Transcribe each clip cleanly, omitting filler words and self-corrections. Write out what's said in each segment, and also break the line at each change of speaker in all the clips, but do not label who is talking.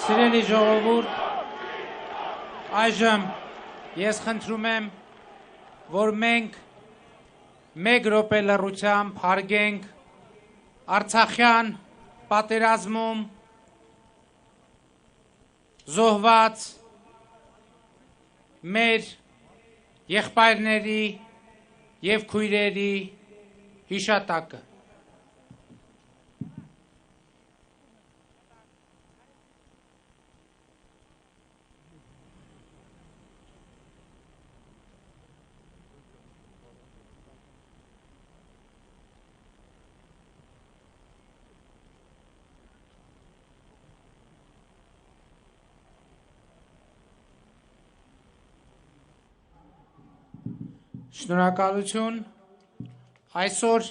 Սիրելի ժողովուրդ, այժմ ես խնդրում եմ, որ մենք մեկ րոպե լռությամբ հարգենք Արցախյան պատերազմում զոհված մեր եղբայրների և քույրերի հիշատակը։ Շնորհակալություն, այսօր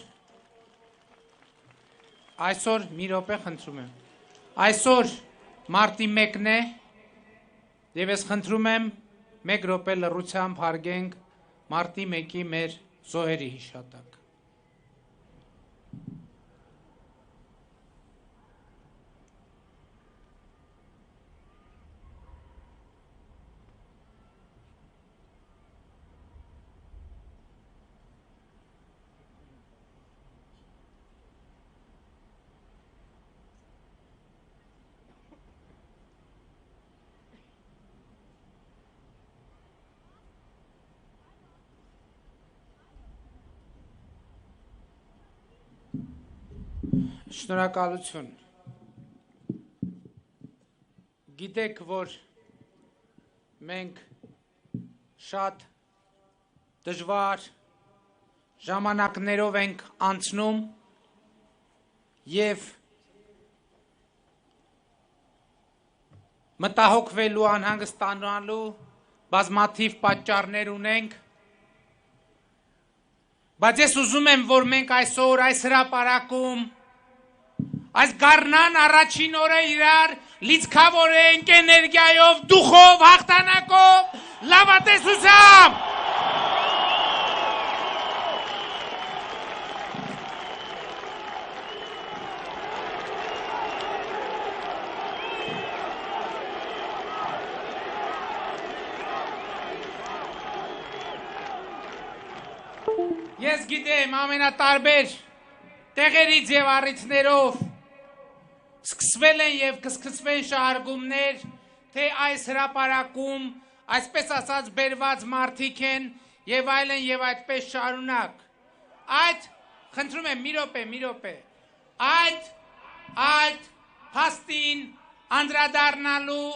մի րոպե խնդրում եմ, այսօր մարտի 1-ն է և ես խնդրում եմ մեկ րոպե լռությամբ հարգենք մարտի 1-ի մեր զոհերի հիշատակը։ Շնորհակալություն։ Գիտեք, որ մենք շատ դժվար ժամանակներով ենք անցնում և մտահոգվելու, անհանգստանալու բազմաթիվ պատճառներ ունենք, բայց ես ուզում եմ, որ մենք այսօր այս հրապարակում այս գարնան առաջին օրը իրար լիցքավորենք էներգիայով, դուխով, հաղթանակով, լավատեսությամբ։ Ես գիտեմ ամենատարբեր տեղերից և առիթներով սկսվել են և կսկսվեն շահարկումներ, թե այս հրապարակում, այսպես ասած բերված մարդիկ են և այլն և այդպես շարունակ։ Այդ, խնդրում եմ, մի րոպե, այդ փաստին անդրադառնալու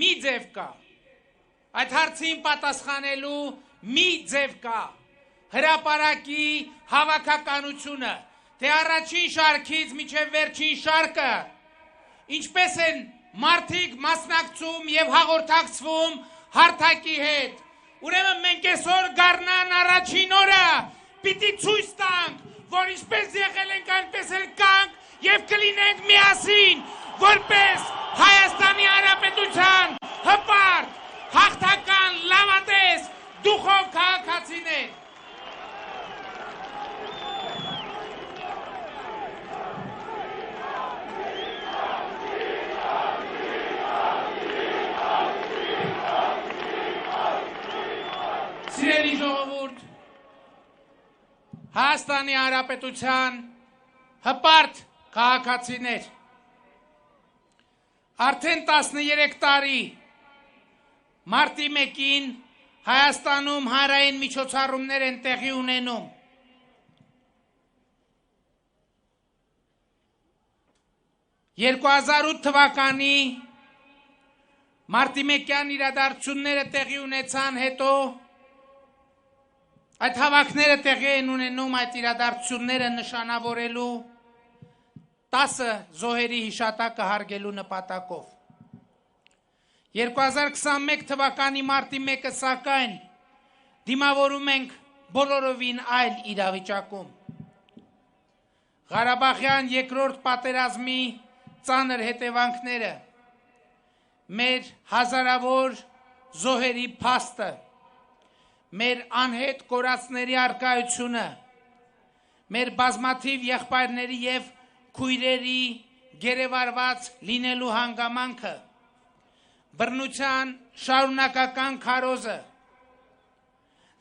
մի ձև կա, այդ հարցին պատասխանելու մի ձև կա, հրապարակի հավաքականությունը, թե առաջին շարքից մինչև վերջին շարքը, ինչպես են մարդիկ մասնակցում և հաղորդակցվում հարթակի հետ։ Ուրեմն մենք այսօր գարնան առաջին օրը պիտի ցույց տանք, որ ինչպես եղել ենք, այնպես էլ կանք և կլինենք միասին, որպես Հայաստանի Հանրապետության հպարտ, հաղթական, լավատես, դուխով քաղաքացիներ։ Սիրելի ժողովուրդ, Հայաստանի Հանրապետության հպարտ քաղաքացիներ, արդեն 13 տարի մարտի 1-ին Հայաստանում հանրային միջոցառումներ են տեղի ունենում։ «2008 թվականի մարտի 1-յան իրադարձությունները տեղի ունեցան հետո այդ հավաքները տեղի են ունենում այդ իրադարձությունները նշանավորելու 10 զոհերի հիշատակը հարգելու նպատակով։ 2021 թվականի մարտի 1-ը սակայն դիմավորում ենք բոլորովին այլ իրավիճակում։ Ղարաբաղյան երկրորդ պատերազմի ծանր հետևանքները, մեր հազարավոր զոհերի փաստը, մեր անհետ կորածների առկայությունը, մեր բազմաթիվ եղբայրների և քույրերի գերեվարված լինելու հանգամանքը, բռնության շարունակական քարոզը,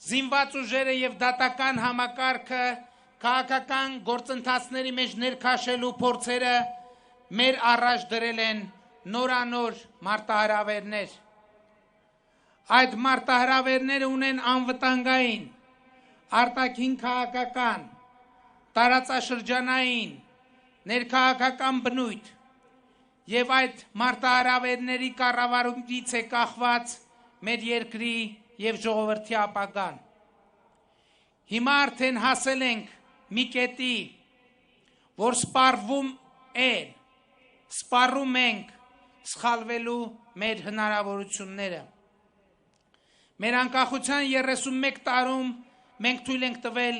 զինված ուժերը եւ դատական համակարգը քաղաքական գործընթացների մեջ ներքաշելու փորձերը մեր առաջ դրել են նորանոր մարտահրավերներ։ Այդ մարտահրավերները ունեն անվտանգային, արտաքին քաղաքական, տարածաշրջանային, ներքաղաքական բնույթ եւ այդ մարտահրավերների կառավարումից է կախված մեր երկրի եւ ժողովրդի ապագան։ Հիմա արդեն հասել ենք մի կետի, որ սպառում ենք սխալվելու մեր հնարավորությունները։ Մեր անկախության 31 տարում մենք թույլ ենք տվել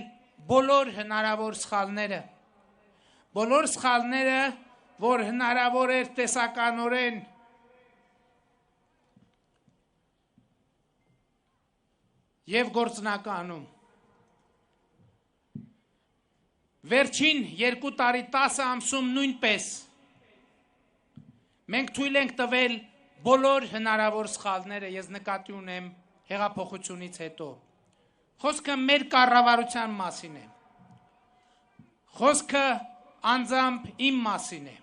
բոլոր հնարավոր սխալները։ Բոլոր սխալները, որ հնարավոր էր տեսականորեն եւ գործնականում։ Վերջին 2 տարի 10 ամսում նույնպես մենք թույլ ենք տվել բոլոր հնարավոր սխալները, ես նկատի ունեմ հեղափոխությունից հետո։ Խոսքը մեր կառավարության մասին է։ Խոսքը անձամբ իմ մասին է։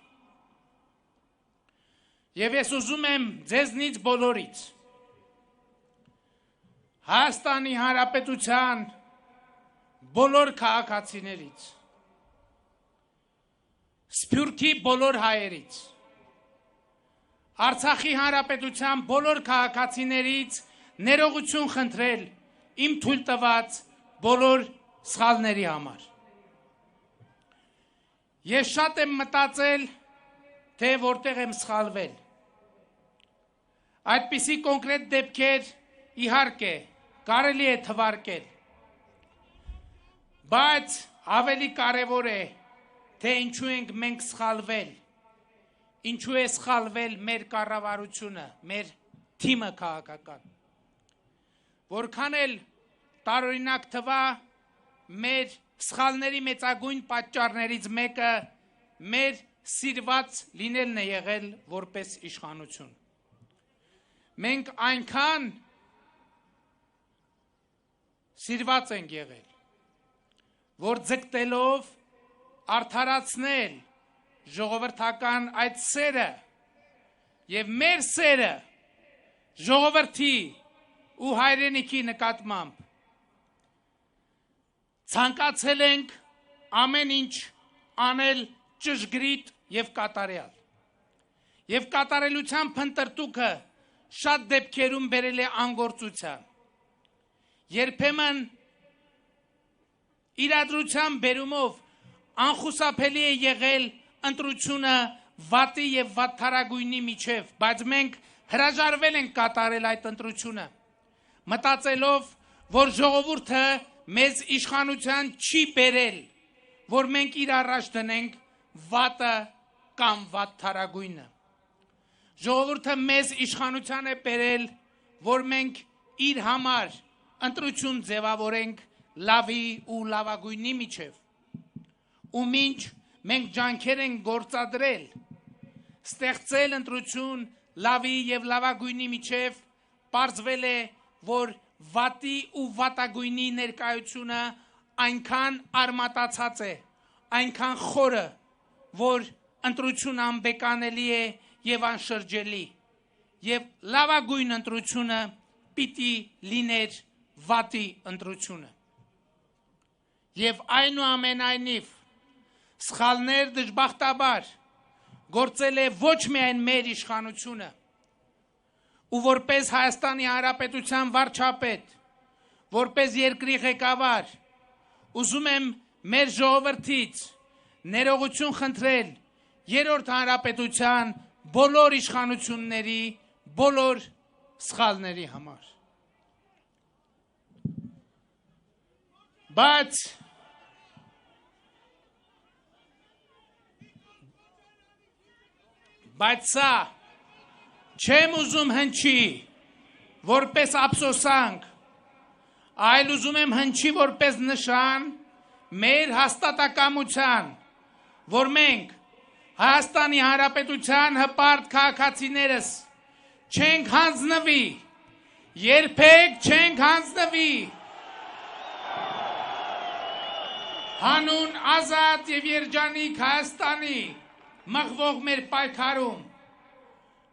Եվ ես ուզում եմ ձեզնից բոլորից, Հայաստանի Հանրապետության բոլոր քաղաքացիներից, Սփյուռքի բոլոր հայերից, Արցախի Հանրապետության բոլոր քաղաքացիներից ներողություն խնդրել իմ թույլ տված բոլոր սխալների համար։ Ես շատ եմ մտածել, թե որտեղ եմ սխալվել։ Այդպիսի կոնկրետ դեպքեր իհարկե կարելի է թվարկել, բայց ավելի կարևոր է, թե ինչու ենք մենք սխալվել, ինչու է սխալվել մեր կառավարությունը, մեր թիմը քաղաքական։ Որքան էլ տարօրինակ թվա, մեր սխալների մեծագույն պատճառներից մեկը մեր սիրված լինելն է եղել որպես իշխանություն։ Մենք այնքան սիրված ենք եղել, որ ձգտելով արդարացնել ժողովրդական այդ սերը եւ մեր սերը ժողովրդի ու հայրենիքի նկատմամբ ցանկացել ենք ամեն ինչ անել ճշգրիտ եւ կատարյալ։ Եվ կատարելության փնտրտուքը շատ դեպքերում բերել է անգործության։ Երբեմն իրադրության բերումով անխուսափելի է եղել ընտրությունը վատի եւ վատթարագույնի միջև, բայց մենք հրաժարվել ենք կատարել այդ ընտրությունը, մտածելով, որ ժողովուրդը մեզ իշխանության չի բերել, որ մենք իր առաջ դնենք վատը կամ վատթարագույնը։ Ժողովուրդը մեզ իշխանության է բերել, որ մենք իր համար ընտրություն ձևավորենք լավի ու լավագույնի միջև։ Ու մինչ մենք ջանքեր ենք գործադրել, ստեղծել ընտրություն լավի եւ լավագույնի միջև, պարզվել է, որ վատի ու վատագույնի ներկայությունը այնքան արմատացած է, այնքան խորը, որ ընտրությունը անբեկանելի է եւ անշրջելի, եւ լավագույն ընտրությունը պիտի լիներ վատի ընտրությունը։ Եվ այնուամենայնիվ սխալներ դժբախտաբար գործել է ոչ միայն մեր իշխանությունը, ու որպես Հայաստանի Հանրապետության վարչապետ, որպես երկրի ղեկավար, ուզում եմ մեր ժողովրդից ներողություն խնդրել Երրորդ Հանրապետության բոլոր իշխանությունների բոլոր սխալների համար։ Բայց սա չեմ ուզում հնչի որպես ափսոսանք, այլ ուզում եմ հնչի որպես նշան մեր հաստատակամության, որ մենք Հայաստանի Հանրապետության հպարտ քաղաքացիներս չենք հանձնվի, երբեք չենք հանձնվի։ Հանուն ազատ եւ երջանիկ Հայաստանի մղվող մեր պայքարում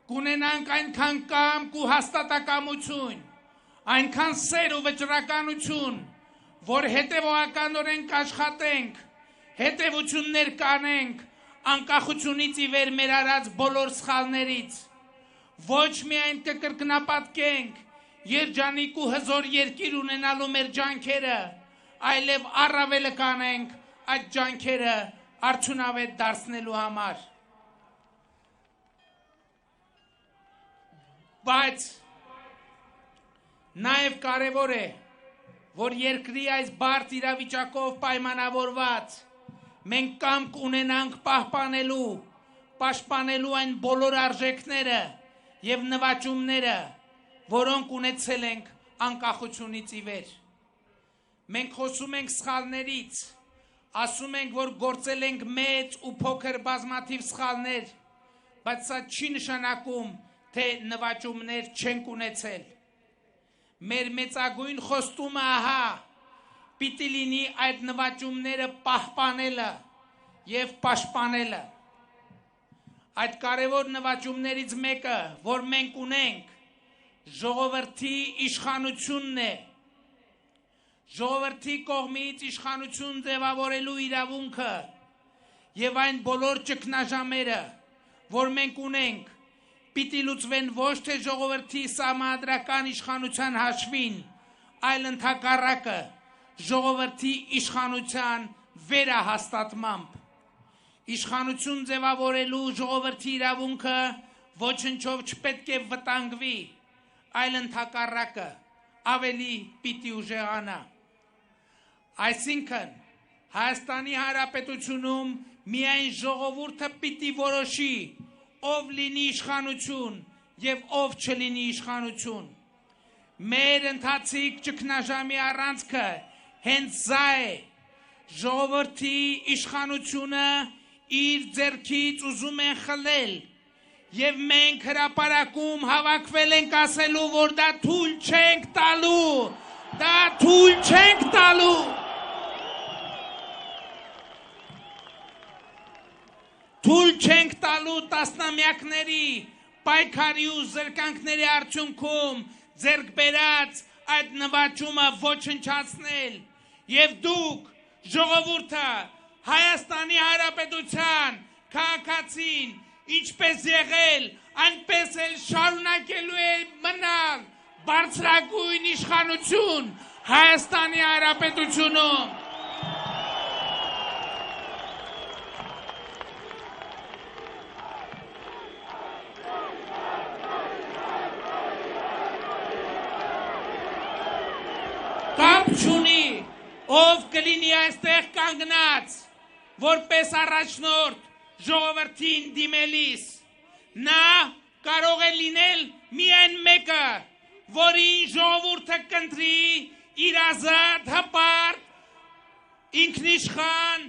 կունենանք այնքան կամք ու հաստատակամություն, այնքան սեր ու վճռականություն, որ հետևողականորեն կաշխատենք, հետևություններ կանենք անկախությունից ի վեր մեր արած բոլոր սխալներից, ոչ միայն կկրկնապատկենք երջանիկ ու հզոր երկիր ունենալու մեր ջանքերը, այլև առավելը կանենք այդ ջանքերը արդյունավետ դարձնելու համար։ Բայց նաև կարևոր է, որ երկրի այս բարդ իրավիճակով պայմանավորված մենք կամք ունենանք պաշտպանելու այն բոլոր արժեքները եւ նվաճումները, որոնք ունեցել ենք անկախությունից ի վեր։ Մենք խոսում ենք սխալներից, ասում ենք, որ գործել ենք մեծ ու փոքր բազմաթիվ սխալներ, բայց սա չի նշանակում, թե նվաճումներ չենք ունեցել։ Մեր մեծագույն խոստումը ահա պիտի լինի այդ նվաճումները պահպանելը եւ պաշտպանելը։ Այդ կարևոր նվաճումներից մեկը, որ մենք ունենք, ժողովրդի իշխանությունն է։ Ժողովրդի կողմից իշխանություն ձևավորելու իրավունքը եւ այն բոլոր ճգնաժամերը, որ մենք ունենք, պիտի լուծվեն ոչ թե ժողովրդի սահմանադրական իշխանության հաշվին, այլ ընդհակառակը ժողովրդի իշխանության վերահաստատմամբ։ Իշխանություն ձևավորելու ժողովրդի իրավունքը ոչնչով չպետք է վտանգվի, այլ ընդհակառակը ավելի պիտի ուժեղանա։ Այսինքն Հայաստանի Հանրապետությունում միայն ժողովուրդը պիտի որոշի, ով լինի իշխանություն եւ ով չլինի իշխանություն։ Մեր ընթացիկ ճգնաժամի առանցքը հենց սա է, ժողովրդի իշխանությունը իր ձեռքից ուզում են խլել եւ մենք հրապարակում հավաքվել ենք ասելու, որ դա թույլ չենք տալու, դա թույլ չենք տալու։ Թույլ չենք տալու տասնամյակների պայքարի ու զրկանքների արդյունքում ձեռք բերած այդ նվաճումը ոչնչացնել եւ դուք ժողովուրդը Հայաստանի Հանրապետության քաղաքացին ինչպես եղել, այնպես էլ շարունակելու է մնալ բարձրագույն իշխանություն Հայաստանի Հանրապետությունում։ Կապ չունի, ով կլինի այստեղ կանգնած, որպես առաջնորդ ժողովրդին դիմելիս, նա կարող է լինել միայն մեկը, որին ժողովուրդը կընտրի իր ազատ, հպարտ, ինքնիշխան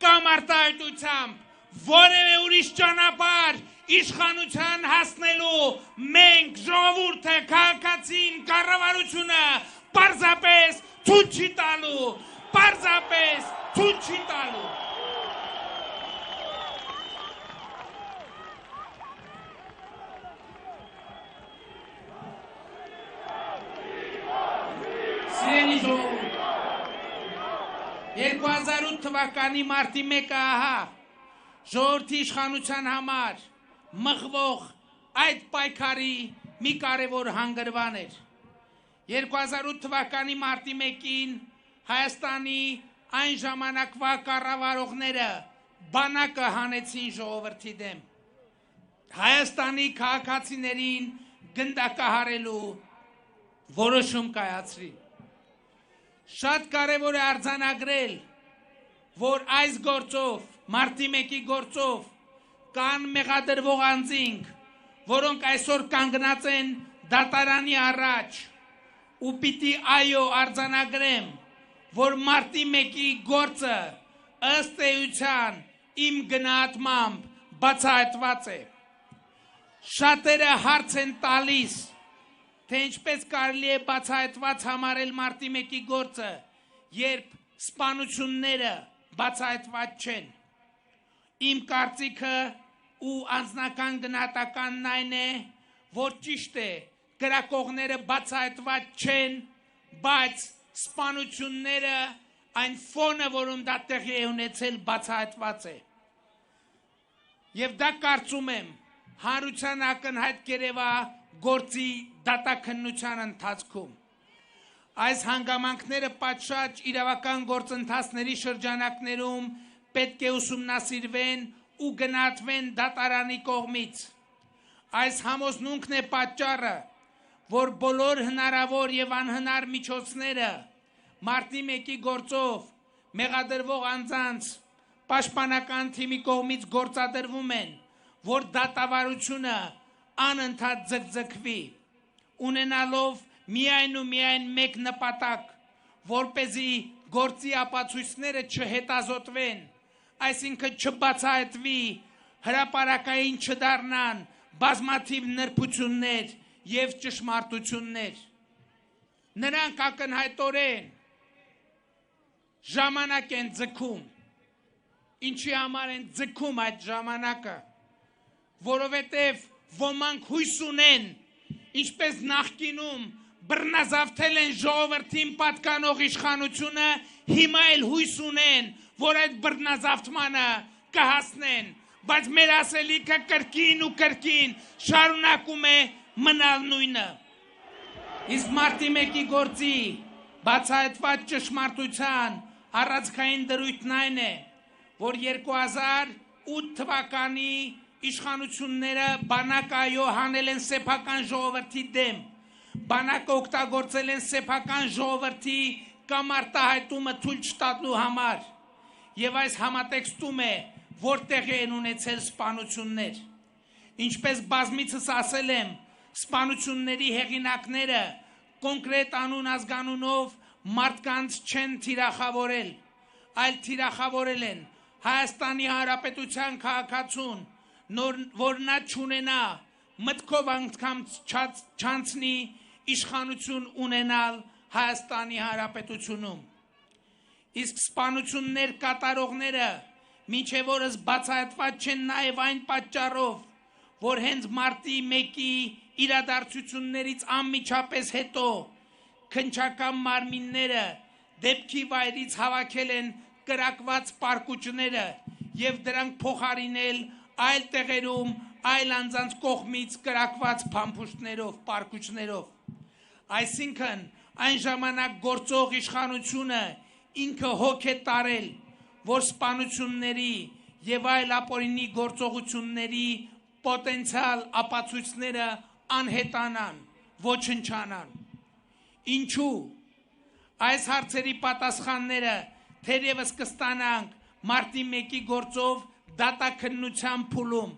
կամ արտահայտությամբ, որևէ ուրիշ ճանապարհ իշխանության հասնելու մենք ժողովուրդը, քաղաքացին, կառավարությունը պարզապես թույլ չի տալու, պարզապես թույլ չի տալու։ Սիրելի ժողովուրդ, 2008 թվականի մարտի 1-ը ահա ժողովրդի իշխանության համար մղվող այդ պայքարի մի կարևոր հանգրվան էր։ 2008 թվականի մարտի 1-ին Հայաստանի այն ժամանակվա կառավարողները բանակը հանեցին ժողովրդի դեմ։ Հայաստանի քաղաքացիներին գնդակահարելու որոշում կայացրին։ Շատ կարևոր է արձանագրել, որ այս գործով, մարտի 1-ի գործով կան մեղադրվող անձինք, որոնք այսօր կանգնած են դատարանի առաջ ու պիտի այո արձանագրեմ, որ մարտի 1-ի գործը ըստ էության իմ գնահատմամբ բացահայտված է։ Շատերը հարց են տալիս, թե ինչպես կարելի է բացահայտված համարել մարտի 1-ի գործը, երբ սպանությունները բացահայտված չեն։ Իմ կարծիքը ու անձնական գնահատականն այն է, որ ճիշտ է, գրակողները բացահայտված չեն, բայց սպանությունները այն ֆոնը, որում դա տեղի է ունեցել, բացահայտված է։ Եվ դա կարծում եմ հանրության ակնհայտ կերևա գործի դատաքննության ընթացքում։ Այս հանգամանքները պատշաճ իրավական գործընթացների շրջանակներում պետք է ուսումնասիրվեն ու գնահատվեն դատարանի կողմից։ Այս համոզմունքն է պատճառը, որ բոլոր հնարավոր եւ անհնար միջոցները մարտի 1-ի գործով մեղադրվող անձանց պաշտպանական թիմի կողմից գործադրվում են, որ դատավարությունը անընդհատ ձգձգվի, ունենալով միայն ու միայն մեկ նպատակ, որպեսզի գործի ապացույցները չհետազոտվեն, այսինքն չբացահայտվի, հրապարակային չդառնան բազմաթիվ նրբություններ եւ ճշմարտություններ։ Նրանք ակնհայտորեն ժամանակ են ձգում։ Ինչի համար են ձգում այդ ժամանակը, որովհետև ոմանք հույս ունեն, ինչպես նախկինում բռնազավթել են ժողովրդին պատկանող իշխանությունը, հիմա էլ հույս ունեն, որ այդ բռնազավթմանը կհասնեն, բայց մեր ասելիքը կրկին ու կրկին շարունակում է մնալ նույնը։ Իսկ մարտի 1-ի գործի բացահայտված ճշմարտության առանցքային դրույթն այն է, որ 2008 թվականի իշխանությունները բանակ այո հանել են սեփական ժողովրդի դեմ, բանակը օգտագործել են սեփական ժողովրդի կամ արտահայտումը թույլ չտալու համար, եւ այս համատեքստում է, որտեղ են ունեցել սպանություններ։ Ինչպես բազմիցս ասել եմ, սպանությունների հեղինակները կոնկրետ անուն ազգանունով մարդկանց չեն թիրախավորել, այլ թիրախավորել են Հայաստանի Հանրապետության քաղաքացուն, որ նա չունենա մտքով անգամ չանցնի իշխանություն ունենալ Հայաստանի Հանրապետությունում։ Իսկ սպանություններ կատարողները մինչև օրս բացահայտված չեն նաև այն պատճառով, որ հենց մարտի 1-ի իրադարձություններից անմիջապես հետո քննչական մարմինները դեպքի վայրից հավաքել են կրակված պարկուճները եւ դրանք փոխարինել այլ տեղերում այլ անձանց կողմից կրակված փամփուշտներով, պարկուճներով։ Այսինքն այն ժամանակ գործող իշխանությունը ինքը հոգ է տարել, որ սպանությունների եւ այլ ապօրինի գործողությունների պոտենցիալ ապացույցները անհետանան, ոչնչանան։ Ինչու այս հարցերի պատասխանները թերևս կստանանք մարտի 1-ի գործով դատաքննության փուլում։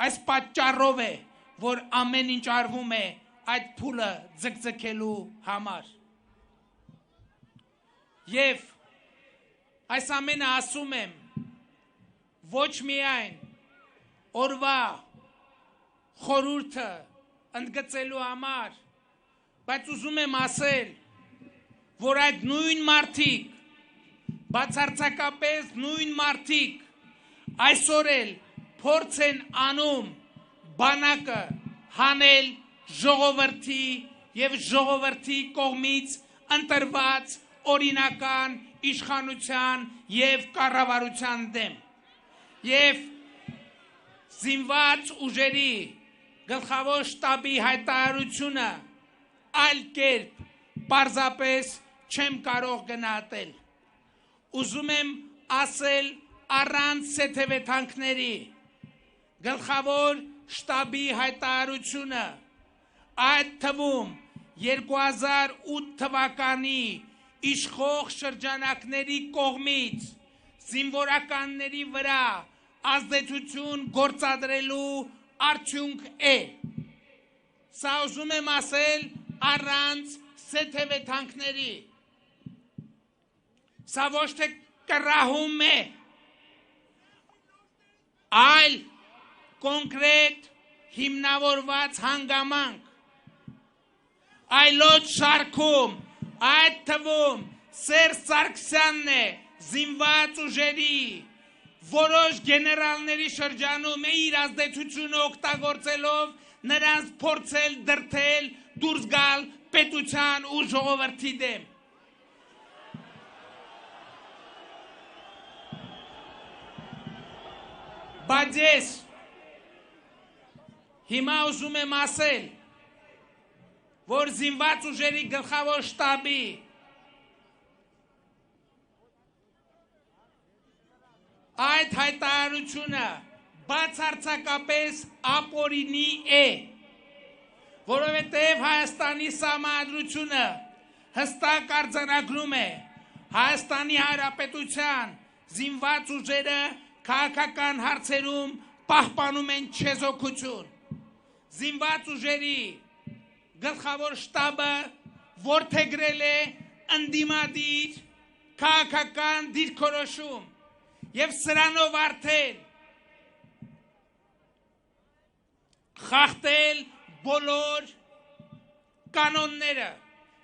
Այս պատճառով է, որ ամեն ինչ արվում է այդ փուլը ձգձգելու համար։ Եվ այս ամենը ասում եմ ոչ միայն օրվա խորհուրդը ընդգծելու համար, բայց ուզում եմ ասել, որ այդ նույն մարդիկ, բացարձակապես նույն մարդիկ այսօր էլ փորձ են անում բանակը հանել ժողովրդի եւ ժողովրդի կողմից ընտրված օրինական իշխանության եւ կառավարության դեմ։ Եվ զինված ուժերի գլխավոր շտաբի հայտարարությունը այլ կերպ պարզապես չեմ կարող գնահատել։ Ուզում եմ ասել առանց սեթևեթանքների գլխավոր շտաբի հայտարարությունը այդ թվում 2008 թվականի իշխող շրջանակների կողմից զինվորականների վրա ազդեցություն գործադրելու արդյունք է։ Սա ուզում եմ ասել առանց սեթևեթանքների։ Սա ոչ թե կռահում է, այլ կոնկրետ հիմնավորված հանգամանք, այլոց շարքում, այդ թվում Սերժ Սարգսյանն է զինված ուժերի որոշ գեներալների շրջանում է իր ազդեցությունը օգտագործելով նրանց փորձել դրդել դուրս գալ պետության ու ժողովրդի դեմ։ Բայց ես հիմա ուզում եմ ասել, որ զինված ուժերի գլխավոր շտաբի այդ հայտարարությունը բացարձակապես ապօրինի է, որովհետև Հայաստանի Սահմանադրությունը հստակ արձանագրում է Հայաստանի Հանրապետության զինված ուժերը քաղաքական հարցերում պահպանում են չեզոքություն։ Զինված ուժերի գլխավոր շտաբը որդեգրել է ընդդիմադիր քաղաքական դիրքորոշում եւ սրանով արդեն խախտել բոլոր կանոնները,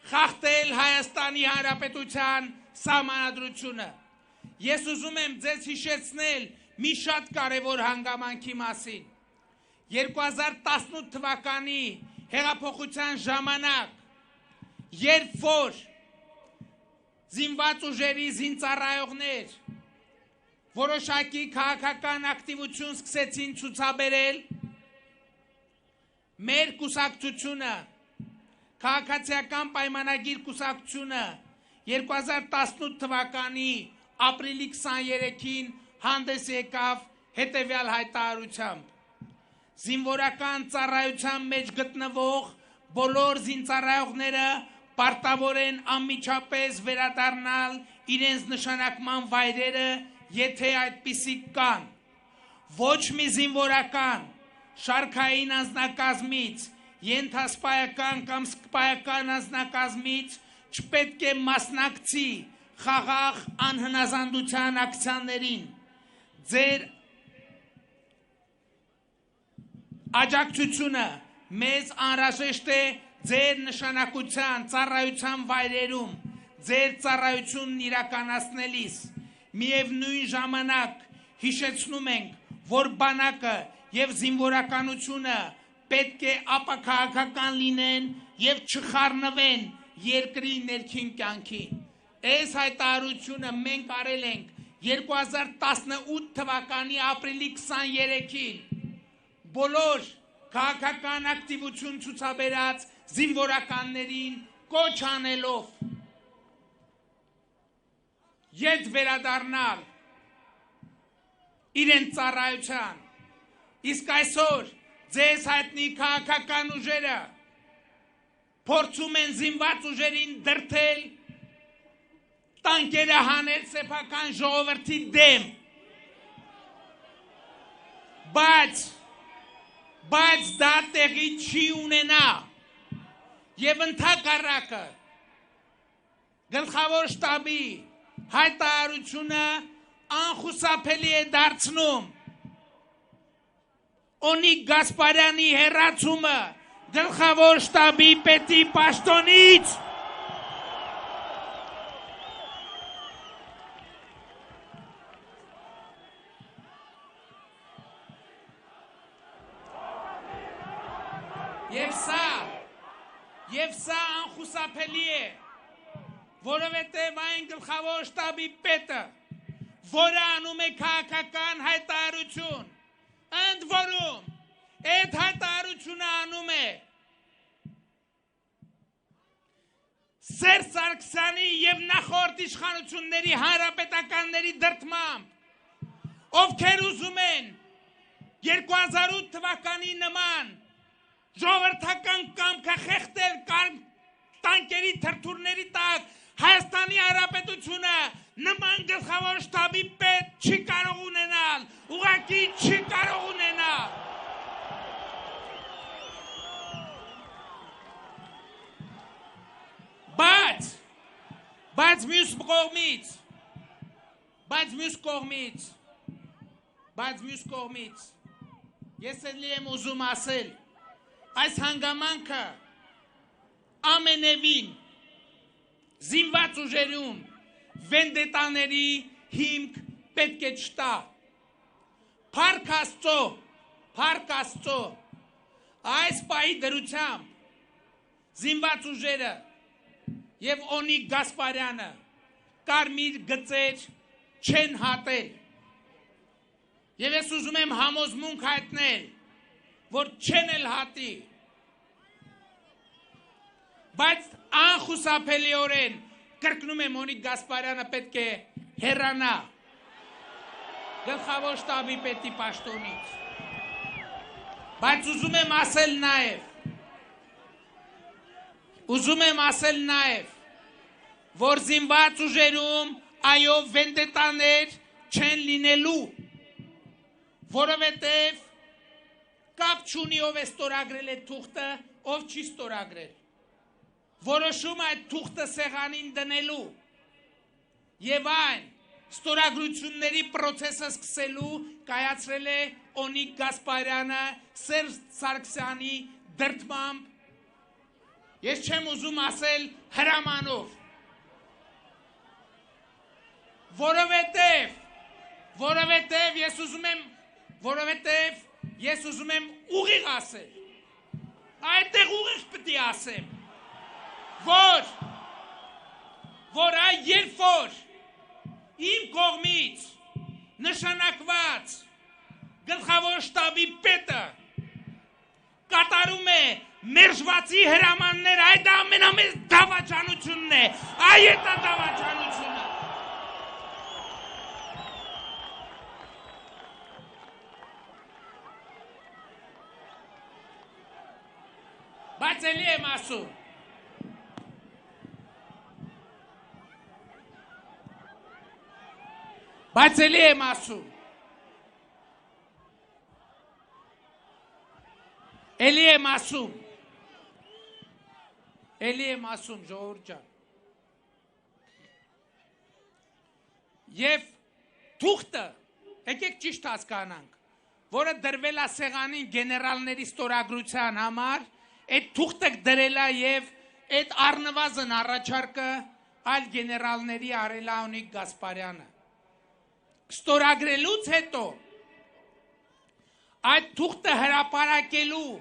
խախտել Հայաստանի Հանրապետության Սահմանադրությունը։ Ես ուզում եմ ձեզ հիշեցնել մի շատ կարևոր հանգամանքի մասին։ 2018 թվականի հեղափոխության ժամանակ, երբ որ զինված ուժերի զինծառայողներ որոշակի քաղաքական ակտիվություն սկսեցին ցուցաբերել, մեր կուսակցությունը, քաղաքացիական պայմանագիր կուսակցությունը 2018 թվականի ապրիլի 23-ին հանդես եկավ հետևյալ հայտարարությամբ. զինվորական ծառայության մեջ գտնվող բոլոր զինծառայողները պարտավոր են անմիջապես վերադառնալ իրենց նշանակման վայրերը, եթե այդպիսիք կան։ Ոչ մի զինվորական շարքային անձնակազմից, ենթասպայական կամ սպայական անձնակազմից չպետք է մասնակցի խաղաղ անհնազանդության ակցիաներին։ Ձեր աջակցությունը մեզ անհրաժեշտ է ձեր նշանակության, ծառայության վայրերում, ձեր ծառայությունն իրականացնելիս։ Միևնույն ժամանակ հիշեցնում ենք, որ բանակը եւ զինվորականությունը պետք է ապաքաղաքական լինեն եւ չխառնվեն երկրի ներքին կյանքին։ Այս հայտարարությունը մենք արել ենք 2018 թվականի ապրիլի 23-ին բոլոր քաղաքական ակտիվություն ցուցաբերած զինվորականներին կոչ անելով ետ վերադառնալ իրենց ծառայության։ Իսկ այսօր ձեզ հայտնի քաղաքական ուժերը փորձում են զինված ուժերին դրդել, տանկերը հանել սեփական ժողովրդի դեմ, բայց դա տեղի չի ունենա եւ ընդհակառակը գլխավոր շտաբի հայտարարությունը անխուսափելի է դարձնում Օնիկ Գասպարյանի հեռացումը գլխավոր շտաբի պետի պաշտոնից։ Եվ սա անխուսափելի է, որովհետև այն գլխավոր շտաբի պետը, որը անում է քաղաքական հայտարարություն, ընդ որում այդ հայտարարությունը անում է Սերժ Սարգսյանի եւ նախորդ իշխանությունների հանրապետականների դրդմամբ, ովքեր ուզում են 2008 թվականի նման ժողովրդական կամքը խեղդել տանկերի թրթուրների տակ, Հայաստանի Հանրապետությունը նման գլխավոր շտաբի պետ չի կարող ունենալ, ուղղակի չի կարող ունենալ։ Բայց մյուս բայց մյուս կողմից ես էլի եմ ուզում ասել, այս հանգամանքը ամենևին զինված ուժերում վենդետաների հիմք պետք է չտա։ Փառք Աստծո, այս պահի դրությամբ զինված ուժերը եւ Օնիկ Գասպարյանը կարմիր գծեր չեն հատել։ Եվ ես ուզում եմ համոզմունք հայտնել, որ չեն էլ հատի։ Բայց անխուսափելիորեն կրկնում եմ Օնիկ Գասպարյանը պետք է հեռանա գլխավոր շտաբի պետի պաշտոնից։ Բայց ուզում եմ ասել նաև, որ զինված ուժերում այո վենդետաներ չեն լինելու, որովհետև կապ չունի ով է ստորագրել այդ թուղթը, ով չի ստորագրել։ Որոշում այդ թուղթը սեղանին դնելու եւ այն ստորագրությունների պրոցեսը սկսելու կայացրել է Օնիկ Գասպարյանը Սերժ Սարգսյանի դրդմամբ, ես չեմ ուզում ասել հրամանով, որովհետև ես ուզում եմ ուղիղ ասել, այդտեղ ուղիղ պետք է ասեմ, որ երբ որ իմ կողմից նշանակված գլխավոր շտաբի պետը կատարում է մերժվածի հրամաններ, այդ ամենամեծ դավաճանությունն է, այդ է դավաճանությունը։ Բայց էլի եմ ասում, ժողովուրդ ջան, և թուղթը, եկեք ճիշտ հասկանանք, որը դրվել է սեղանին գեներալների ստորագրության համար, այդ թուղթը դրել է և այդ առնվազն առաջարկը այլ գեներալների արել է Օնիկ Գասպարյանը։ Ստորագրելուց հետո այդ թուղթը հրապարակելու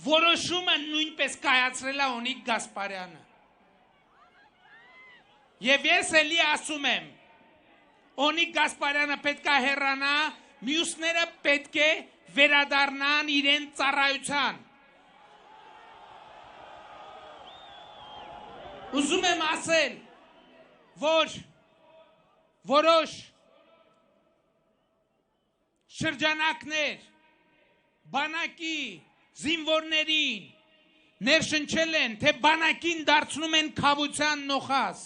որոշումը նույնպես կայացրել է Օնիկ Գասպարյանը։ Եվ ես էլի ասում եմ, Օնիկ Գասպարյանը պետք է հեռանա, մյուսները պետք է վերադառնան իրեն ծառայության։ Ուզում եմ ասել, որ որոշ շրջանակներ բանակի զինվորներին ներշնչել են, թե բանակին դարձնում են քավության նոխազ։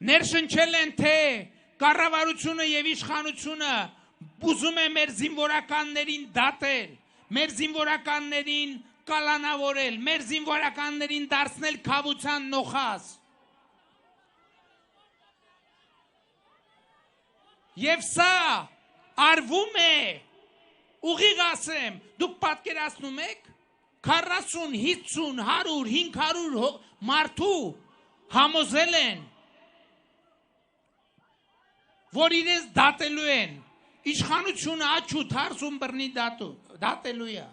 Ներշնչել են, թե կառավարությունը եւ իշխանությունը ուզում է մեր զինվորականներին դատել, մեր զինվորականներին կալանավորել, մեր զինվորականներին դարձնել քավության նոխազ։ Եվ սա արվում է, ուղիղ ասեմ, դուք պատկերացնում եք 40, 50, 100, 500 մարդու համոզել են, որ իրենց դատելու են, իշխանությունը աչու թարսում բռնի դատելու է։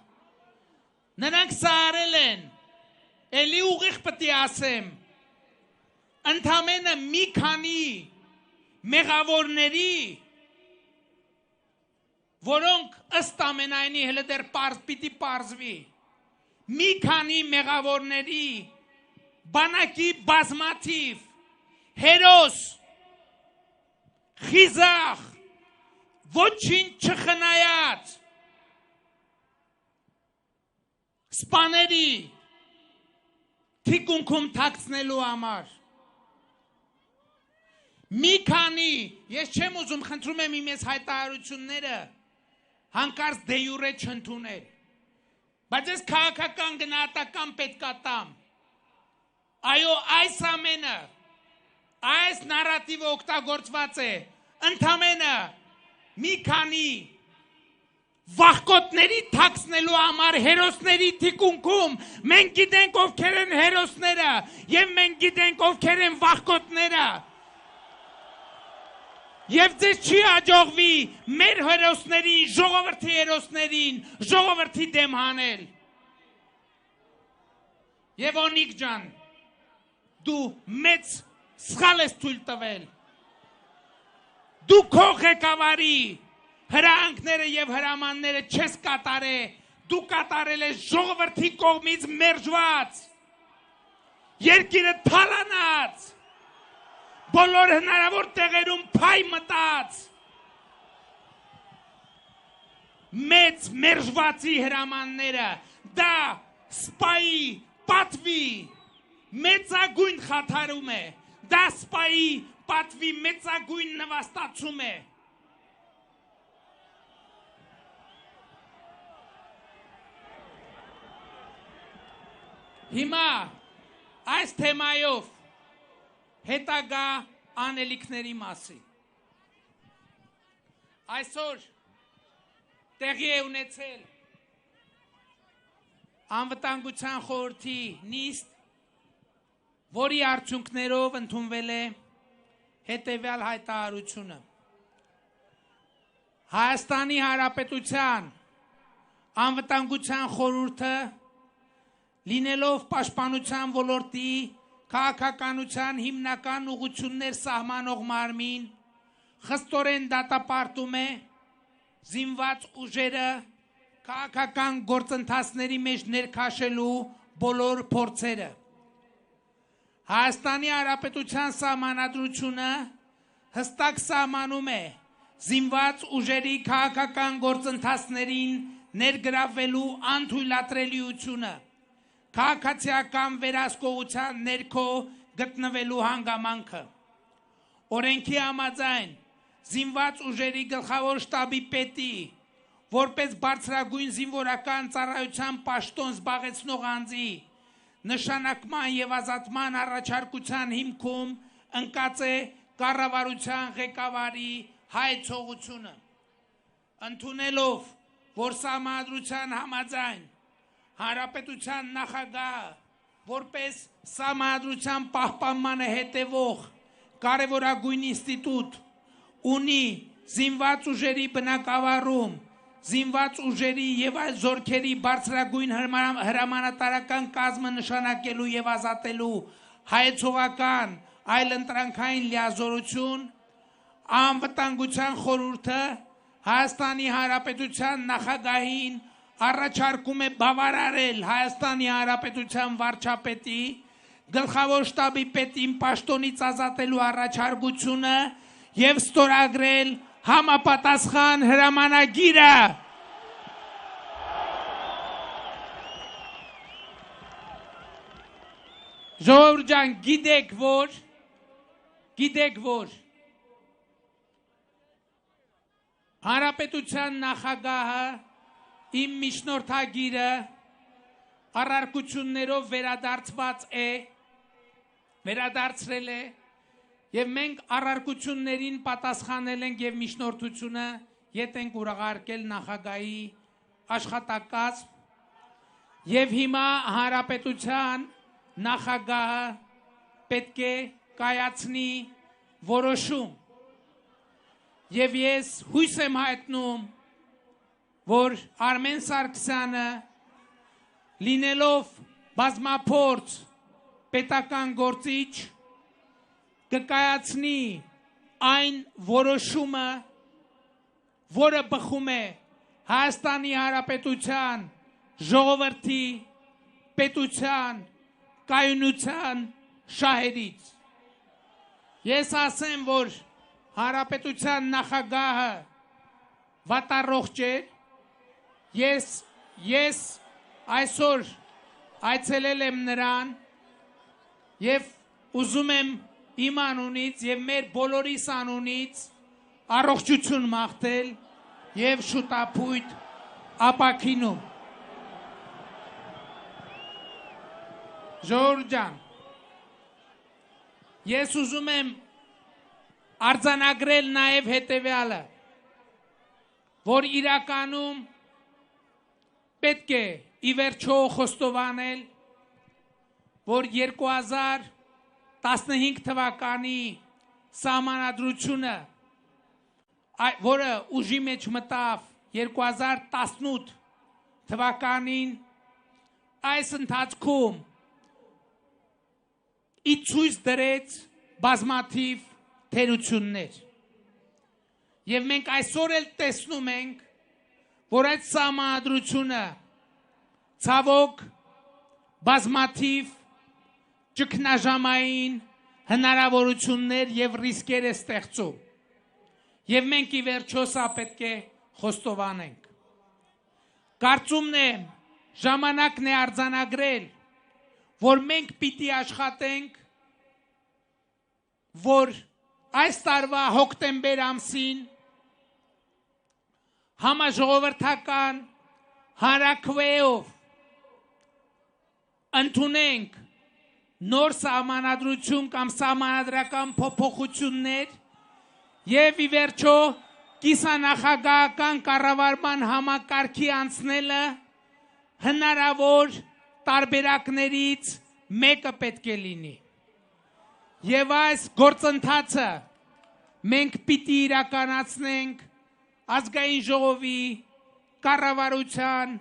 Նրանք սա արել են, էլի ուղիղ պետք է ասեմ, ընդամենը մի քանի մեղավորների, որոնք ըստ ամենայնի հենց դեռ պիտի պարզվի, մի քանի մեղավորների բանակի բազմաթիվ հերոս, խիզախ, ոչինչ չխնայած սպաների թիկունքում թաքցնելու համար մի քանի, ես չեմ ուզում, խնդրում եմ իմ ես հայտարարությունները հանկարծ դե յուրե չընդունել, բայց ես քաղաքական գնահատական պետք է տամ, այո այս ամենը, այս նարատիվը օգտագործված է ընդամենը մի քանի վախկոտների թաքցնելու համար հերոսների թիկունքում մենք գիտենք ովքեր են հերոսները եւ մենք գիտենք ովքեր են վախկոտները եւ ձեզ չի հաջողվի մեր հերոսներին, ժողովրդի հերոսներին, ժողովրդի դեմ հանել եւ Օնիկ ջան դու մեծ սխալ ես թույլ տվել դու քո ղեկավարի հրահանգները եւ հրամանները չես կատարել դու կատարել ես ժողովրդի կողմից մերժված երկիրը թալանած բոլոր հնարավոր տեղերում փայ մտած մեծ մերժվածի հրամանները դա սպայի պատվի մեծագույն խաթարում է դա սպայի պատվի մեծագույն նվաստացում է Հիմա այս թեմայով հետագա անելիքների մասին այսօր տեղի է ունեցել անվտանգության խորհրդի նիստ որի արդյունքներով ընդունվել է հետևյալ հայտարարությունը Հայաստանի Հանրապետության անվտանգության խորհուրդը լինելով պաշտպանության ոլորտի քաղաքականության հիմնական ուղղություններ սահմանող մարմին խստորեն դատապարտում է զինված ուժերը քաղաքական գործընթացների մեջ ներքաշելու բոլոր փորձերը Հայաստանի Հանրապետության սահմանադրությունը հստակ սահմանում է զինված ուժերի քաղաքական գործընթացներին ներգրավելու անթույլատրելիությունը քաղաքացիական վերահսկողության ներքո գտնվելու հանգամանքը օրենքի համաձայն զինված ուժերի գլխավոր շտաբի պետի որպես բարձրագույն զինվորական ծառայության պաշտոն զբաղեցնող անձի նշանակման եւ ազատման առաջարկության հիմքում ընկած է կառավարության ղեկավարի հայցողությունը ընդունելով որ սահմանադրության համաձայն Հանրապետության նախագահը որպես սահմանադրության պահպանմանը հետևող կարևորագույն ինստիտուտ ունի զինված ուժերի բնակավարում զինված ուժերի եւ այլ զորքերի բարձրագույն հրամանատարական կազմը նշանակելու եւ ազատելու հայեցողական այլ ընտրանքային լիազորություն անվտանգության խորհուրդը Հայաստանի Հանրապետության նախագահին առաջարկում է բավարարել Հայաստանի Հանրապետության վարչապետի գլխավոր շտաբի պետին պաշտոնից ազատելու առաջարկությունը եւ ստորագրել համապատասխան հրամանագիրը Ժողովուրդ ջան գիտեք որ Հանրապետության նախագահը իմ միջնորդագիրը առարկություններով վերադարձրել է եւ մենք առարկություններին պատասխանել ենք եւ միջնորդությունը ետ ենք ուղարկել նախագահի աշխատակազմ եւ հիմա Հանրապետության նախագահը պետք է կայացնի որոշում եւ ես հույս եմ հայտնում որ Արմեն Սարգսյանը լինելով բազմափորձ պետական գործիչ կկայացնի այն որոշումը որը բխում է Հայաստանի Հանրապետության ժողովրդի պետության կայունության շահերից ես ասեմ որ Հանրապետության նախագահը վատառողջ է ես այսօր այցելել եմ նրան եւ ուզում եմ իմ անունից եւ մեր բոլորիս անունից առողջություն մաղթել եւ շուտապույտ ապաքինում Ժողովուրդ ջան ես ուզում եմ արձանագրել նաև հետևյալը, որ իրականում պետք է ի վերջո խոստովանել, որ 2015 թվականի սահմանադրությունը, որը ուժի մեջ մտավ 2018 թվականին, այս ընթացքում ի ցույց դրեց բազմաթիվ թերություններ։ Եվ մենք այսօր էլ տեսնում ենք, որ այդ սահմանադրությունը ցավոք բազմաթիվ ճգնաժամային հնարավորություններ եւ ռիսկեր է ստեղծում։ Եվ մենք ի վերջո սա պետք է խոստովանենք։ Կարծումն է ժամանակն է արձանագրել, որ մենք պիտի աշխատենք, որ այս տարվա հոկտեմբեր ամսին համաժողովրդական հանրաքվեով ընդունենք նոր սահմանադրություն կամ սահմանադրական փոփոխություններ եւ ի վերջո կիսանախագահական կառավարման համակարգի անցնելը հնարավոր տարբերակներից մեկը պետք է լինի։ Եվ այս գործընթացը մենք պիտի իրականացնենք ազգային ժողովի, կառավարության,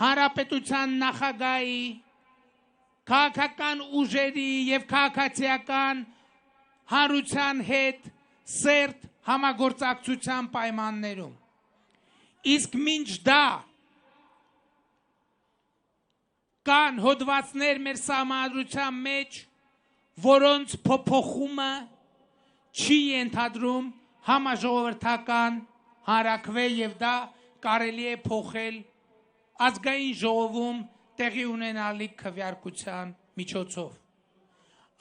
հանրապետության նախագահի, քաղաքական ուժերի եւ քաղաքացիական հանրության հետ սերտ համագործակցության պայմաններում։ Իսկ մինչ դա կան հոդվածներ մեր սահմանադրության մեջ, որոնց փոփոխումը չի ենթադրում համաժողովրդական հանրաքվե եւ դա կարելի է փոխել ազգային ժողովում տեղի ունենալիք քվեարկության միջոցով։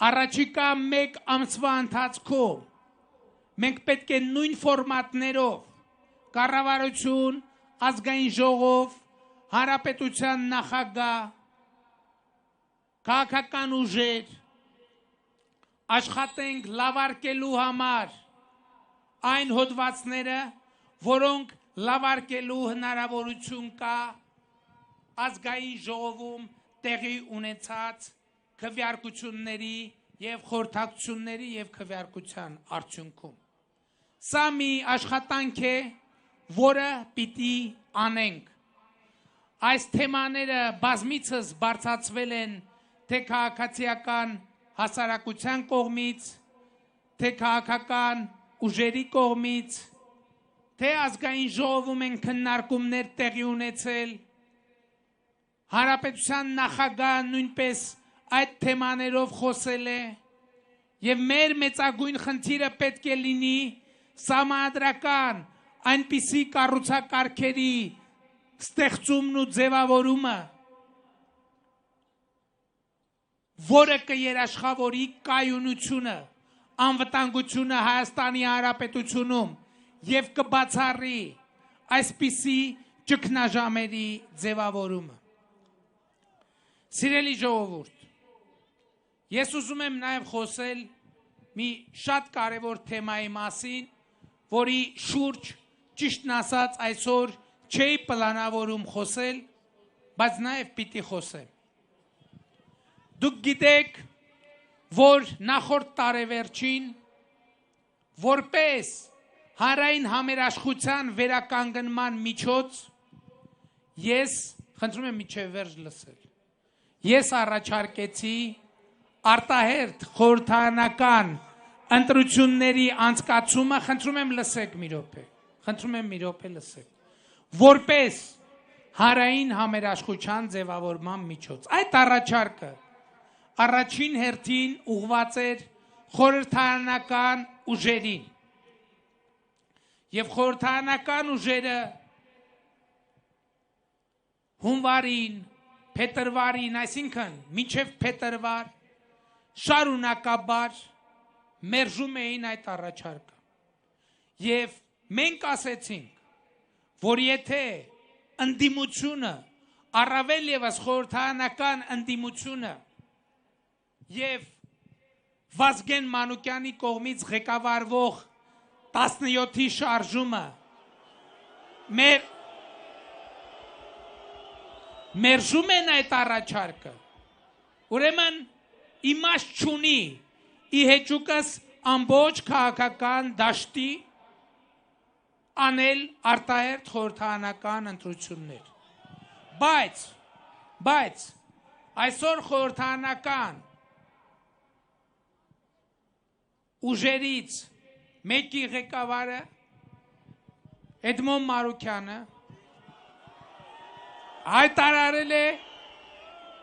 Առաջիկա մեկ ամսվա ընթացքում մենք պետք է նույն ֆորմատներով կառավարություն, ազգային ժողով, հանրապետության նախագահ, քաղաքական ուժեր աշխատենք լավարկելու համար այն հոդվածները, որոնք լավարկելու հնարավորություն կա ազգային ժողովում տեղի ունեցած քվեարկությունների եւ խորհրդակցությունների եւ քվեարկության արդյունքում։ Սա մի աշխատանք է, որը պիտի անենք։ Այս թեմաները բազմիցս բարձրացվել են թե քաղաքացիական հասարակության կողմից, թե քաղաքական ուժերի կողմից, թե ազգային ժողովում են քննարկումներ տեղի ունեցել, հանրապետության նախագահը նույնպես այդ թեմաներով խոսել է, եւ մեր մեծագույն խնդիրը պետք է լինի սահմանադրական այնպիսի կառուցակարգերի ստեղծումն ու ձևավորումը, որը կերաշխավորի կայունությունը, անվտանգությունը Հայաստանի Հանրապետությունում եւ կբացառի այսպիսի ճգնաժամերի ձևավորումը։ Սիրելի ժողովուրդ, ես ուզում եմ նաև խոսել մի շատ կարևոր թեմայի մասին, որի շուրջ ճիշտն ասած այսօր չէի պլանավորում խոսել, բայց նաև պիտի խոսեմ։ Դուք գիտեք, որ նախորդ տարեվերջին որպես հանրային համերաշխության վերականգնման միջոց ես, խնդրում եմ միջև վերջ լսել, ես առաջարկեցի արտահերթ խորհրդարանական ընտրությունների անցկացումը, խնդրում եմ լսեք մի րոպե լսեք, որպես հանրային համերաշխության ձևավորման միջոց։ Այդ առաջարկը առաջին հերթին ուղղված էր խորհրդարանական ուժերին։ Եվ խորհրդարանական ուժերը հունվարին, փետրվարին, այսինքն մինչև փետրվար շարունակաբար մերժում էին այդ առաջարկը։ Եվ մենք ասեցինք, որ եթե ընդդիմությունը, առավել ևս խորհրդարանական ընդդիմությունը եւ Վազգեն Մանուկյանի կողմից ղեկավարվող 17-ի շարժումը մերժում են այդ առաջարկը, ուրեմն իմաստ չունի ի հեճուկս ամբողջ քաղաքական դաշտի անել արտահերթ խորհրդարանական ընտրություններ, բայց այսօր խորհրդարանական ուժերից մեկի ղեկավարը Էդմոն Մարուկյանը հայտարարել է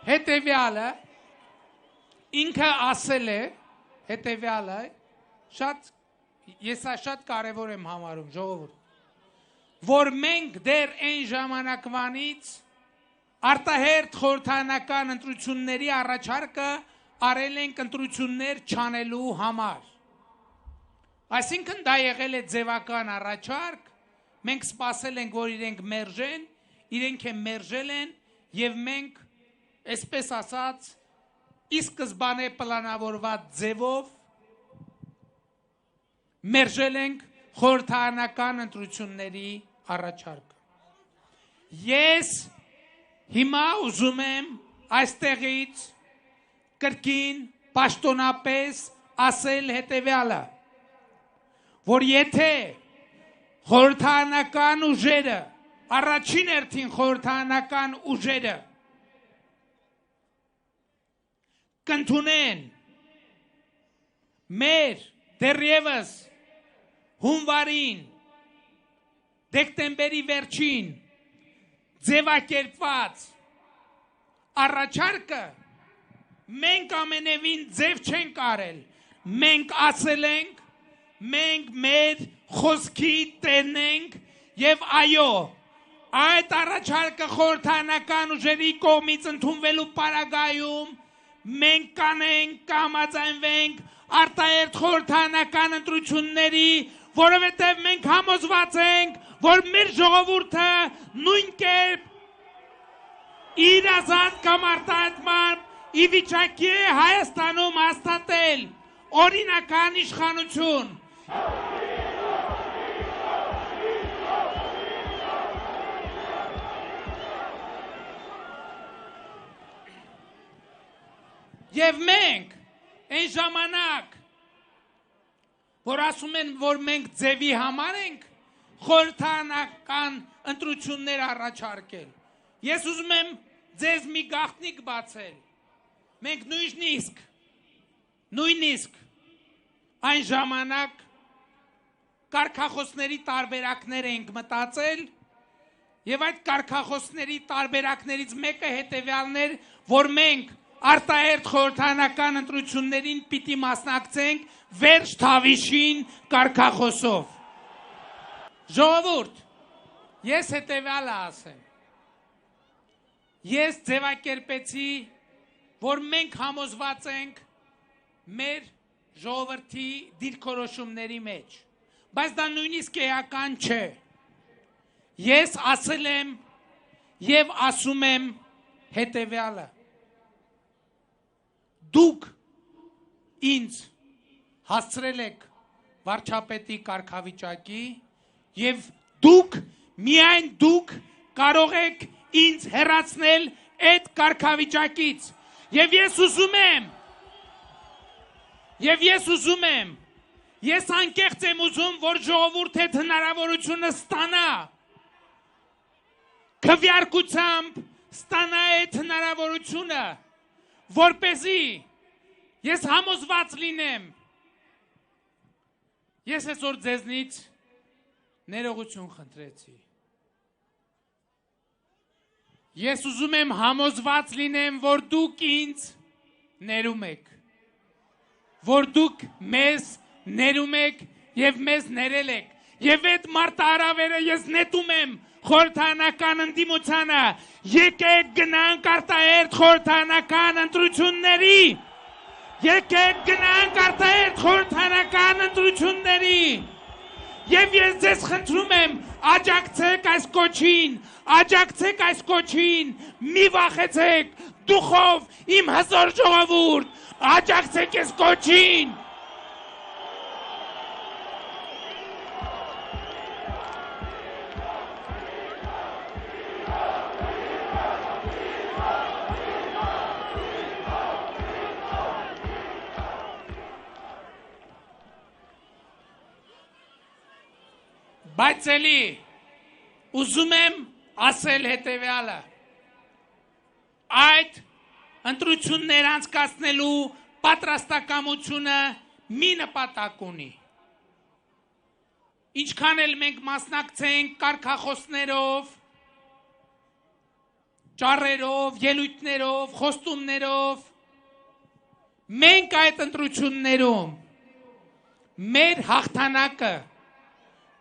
հետևյալը, ինքը ասել է հետևյալը, ես շատ կարևոր եմ համարում, ժողովուրդ, որ մենք դեռ այն ժամանակվանից արտահերթ խորհրդարանական ընտրությունների առաջարկը արել ենք ընտրություններ չանելու համար։ Այսինքն դա եղել է ձևական առաջարկ, մենք սպասել ենք, որ իրենք մերժեն, իրենք են մերժել են եւ մենք, այսպես ասած, ի սկզբանե պլանավորված ձևով մերժել ենք խորհրդարանական ընտրությունների առաջարկը։ Ես հիմա ուզում եմ այստեղից կրկին պաշտոնապես ասել հետևյալը, որ եթե խորհրդարանական ուժերը, առաջին հերթին խորհրդարանական ուժերը կընդունեն մեր դեռևս հունվարին, դեկտեմբերի վերջին ձևակերպված առաջարկը, մենք ամենևին ձև չենք արել, մենք ասել ենք, մենք մեր խոսքի տերն ենք եւ այո, այդ առաջարկը խորհրդարանական ուժերի կողմից ընդունվելու պարագայում մենք կանենք, կհամաձայնվենք արտահերթ խորհրդարանական ընտրությունների, որովհետև մենք համոզված ենք, որ մեր ժողովուրդը նույն կերպ իր ազատ կամ արտահայտման ի վիճակի է Հայաստանում հաստատել օրինական իշխանություն։ Եվ մենք այն ժամանակ, որ ասում են, որ մենք ձևի համար ենք խորհրդարանական ընտրություններ առաջարկել, ես ուզում եմ ձեզ մի գաղտնիք բացել, մենք նույնիսկ այն ժամանակ կարգախոսների տարբերակներ ենք մտածել եւ այդ կարգախոսների տարբերակներից մեկը հետեւյալն էր, որ մենք արտահերթ խորհրդարանական ընտրություններին պիտի մասնակցենք վերջ թավիշին կարգախոսով։ Ժողովուրդ, ես հետևյալը ասեմ, ես ձևակերպեցի, որ մենք համոզված ենք մեր ժողովրդի դիրքորոշումների մեջ, բայց դա նույնիսկ էական չէ։ Ես ասել եմ եւ ասում եմ հետևյալը. դուք ինձ հասցրել եք վարչապետի կարգավիճակի եւ դուք, միայն դուք կարող եք ինձ հեռացնել այդ կարգավիճակից եւ ես ուզում եմ ես անկեղծ եմ ուզում, որ ժողովուրդը այդ հնարավորությունը ստանա քվեարկությամբ ստանա այդ հնարավորությունը, որպեսզի ես համոզված լինեմ, ես այսօր ձեզնից ներողություն խնդրեցի, ես ուզում եմ համոզված լինեմ, որ դուք ինձ ներում եք, որ դուք մեզ ներում եք եւ մեզ ներել եք եւ այդ մարտահրավերը ես նետում եմ խորհրդարանական ընդդիմությանը, եկեք գնանք արտահերթ խորհրդարանական ընտրությունների, եկեք գնանք արտահերթ խորհրդարանական ընտրությունների եւ ես ձեզ խնդրում եմ, աջակցեք այս կոչին, մի վախեցեք, դուխով իմ հզոր ժողովուրդ, աջակցեք ես կոչին։ Բայց էլի ուզում եմ ասել հետևյալը. այդ ընտրություններ անցկացնելու պատրաստակամությունը մի նպատակ ունի։ Ինչքան էլ մենք մասնակցենք կարգախոսներով, ճառերով, ելույթներով, խոստումներով, մենք այդ ընտրություններում մեր հաղթանակը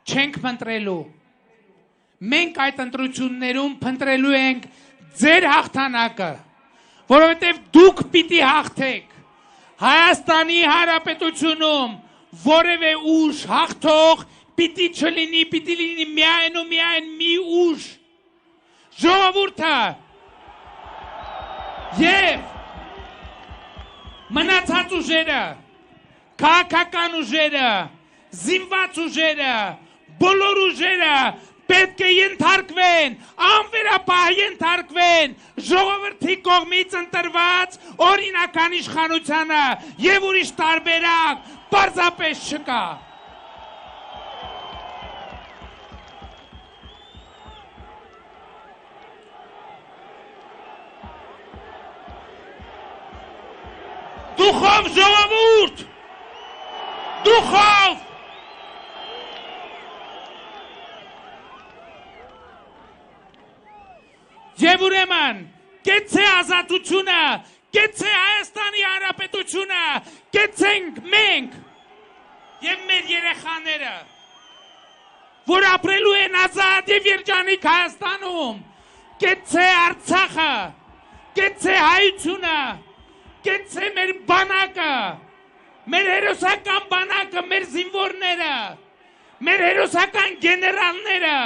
չենք փնտրելու։ Մենք այդ ընտրություններում փնտրելու ենք ձեր հաղթանակը, որովհետև դուք պիտի հաղթեք։ Հայաստանի Հանրապետությունում որևէ ուժ հաղթող պիտի չլինի, պիտի լինի միայն ու միայն մի ուժ։ Ժողովուրդը եւ մնացած ուժերը, քաղաքական ուժերը, զինված ուժերը, բոլոր ուժերը պետք է ենթարկվեն, անվերապահ ենթարկվեն ժողովրդի կողմից ընտրված օրինական իշխանությանը եւ ուրիշ տարբերակ պարզապես չկա։ Դուխով ժողովուրդ, դուխով Եվ ուրեմն, կեցե ազատությունը, կեցե Հայաստանի Հանրապետությունը, կեցենք մենք եւ մեր երեխաները, որ ապրելու են ազատ եւ երջանիկ Հայաստանում, կեցե Արցախը, կեցե հայությունը, կեցե մեր բանակը, մեր հերոսական բանակը, մեր զինվորները, մեր հերոսական գեներալները,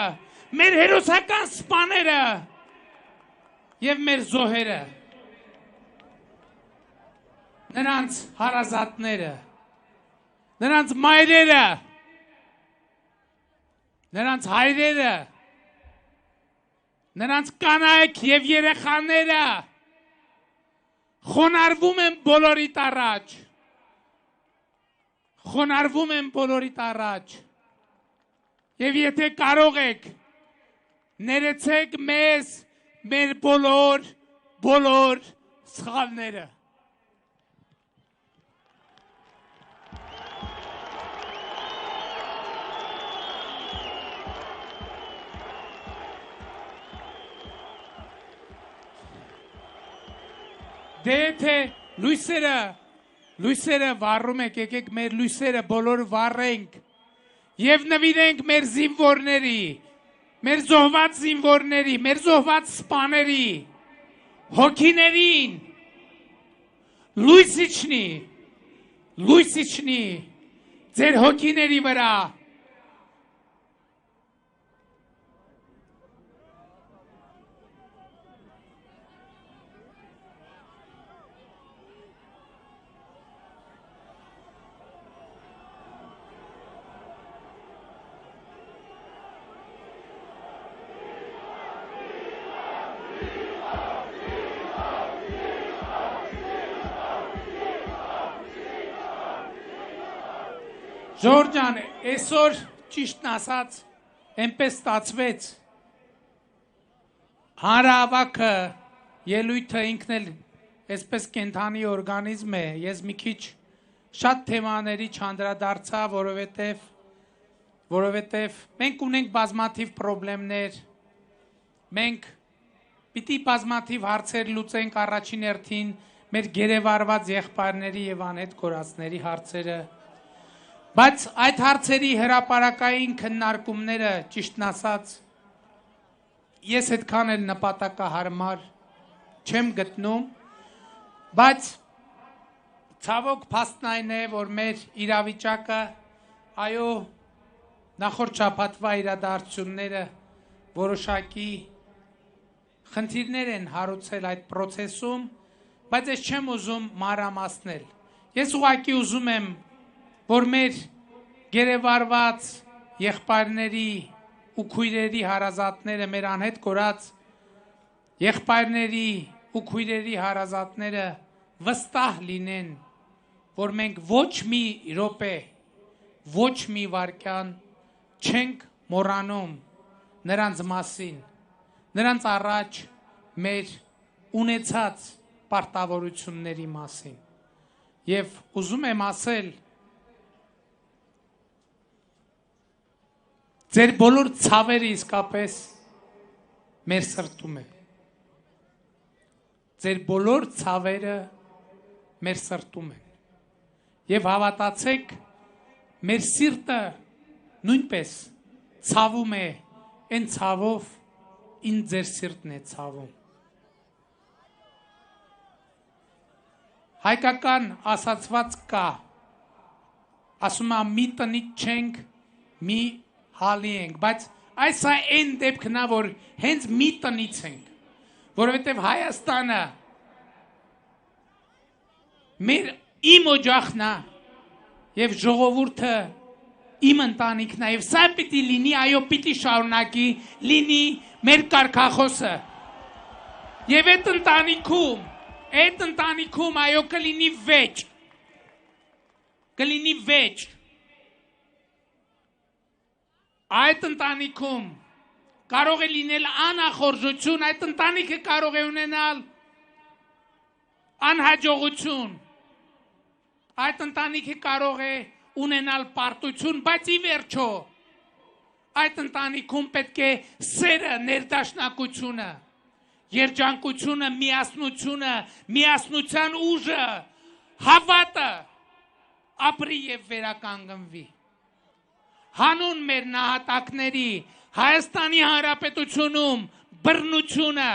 մեր հերոսական սպաները եւ մեր զոհերը, նրանց հարազատները, նրանց մայրերը, նրանց հայրերը, նրանց կանայք եւ երեխաները խոնարհվում են բոլորիդ առաջ, խոնարհվում են բոլորիդ առաջ եւ եթե կարող եք ներեցեք մեզ մեր բոլոր սխալները։ Դե թե լույսերը վառում եք, եկեք մեր լույսերը բոլոր վառենք եւ նվիրենք մեր զինվորների, մեր զոհված զինվորների, մեր զոհված սպաների, հոգիներին, լույս իջնի, ձեր հոգիների վրա, Ժորժան, այսօր ճիշտն ասած, այնպես ստացվեց, հանրահավաքը, ելույթը ինքն էլ այսպես կենդանի օրգանիզմ է, ես մի քիչ շատ թեմաների չանդրադարձա, որովհետև մենք ունենք բազմաթիվ պրոբլեմներ, մենք պիտի բազմաթիվ հարցեր լուծենք առաջին հերթին մեր գերեվարված եղբայրների եւ անհետ կորածների հարցերը, բայց այդ հարցերի հրապարակային քննարկումները, ճիշտն ասած, ես այդքան էլ նպատակահարմար չեմ գտնում, բայց ցավոք փաստն այն է, որ մեր իրավիճակը, այո, նախորդ շաբաթվա իրադարձությունները որոշակի խնդիրներ են հարուցել այդ process-ում, բայց ես չեմ ուզում մանրամասնել։ Ես ուղղակի ուզում եմ, որ մեր գերեվարված եղբայրների ու քույրերի հարազատները, մեր անհետ կորած եղբայրների ու քույրերի հարազատները վստահ լինեն, որ մենք ոչ մի րոպե, ոչ մի վայրկյան չենք մոռանում նրանց մասին, նրանց առաջ մեր ունեցած պարտավորությունների մասին։ Եվ ուզում եմ ասել, ձեր բոլոր ցավերը իսկապես մեր սրտում է։ Ձեր բոլոր ցավերը մեր սրտում են։ Եվ հավատացեք, մեր սիրտը նույնպես ցավում է այն ցավով, ինչ ձեր սիրտն է ցավում։ Հայկական ասացված կա, ասում է մի տնից չենք, մի հալի ենք, բայց այս է այն դեպքն է, որ հենց մի տնից ենք, որովհետև Հայաստանը իմ օջախն է և ժողովուրդը իմ ընտանիքն է և սա պիտի լինի, այո պիտի շարունակի լինի մեր կարգախոսը և այդ ընտանիքում այո կլինի վեճ, այդ ընտանիքում կարող է լինել անախորժություն, այդ ընտանիքը կարող է ունենալ անհաջողություն, այդ ընտանիքը կարող է ունենալ պարտություն, բայց ի վերջո այդ ընտանիքում պետք է սերը, ներդաշնակությունը, երջանկությունը, միասնությունը, միասնության ուժը, հավատը ապրի և վերականգնվի։ Հանուն մեր նահատակների Հայաստանի Հանրապետությունում բռնությունը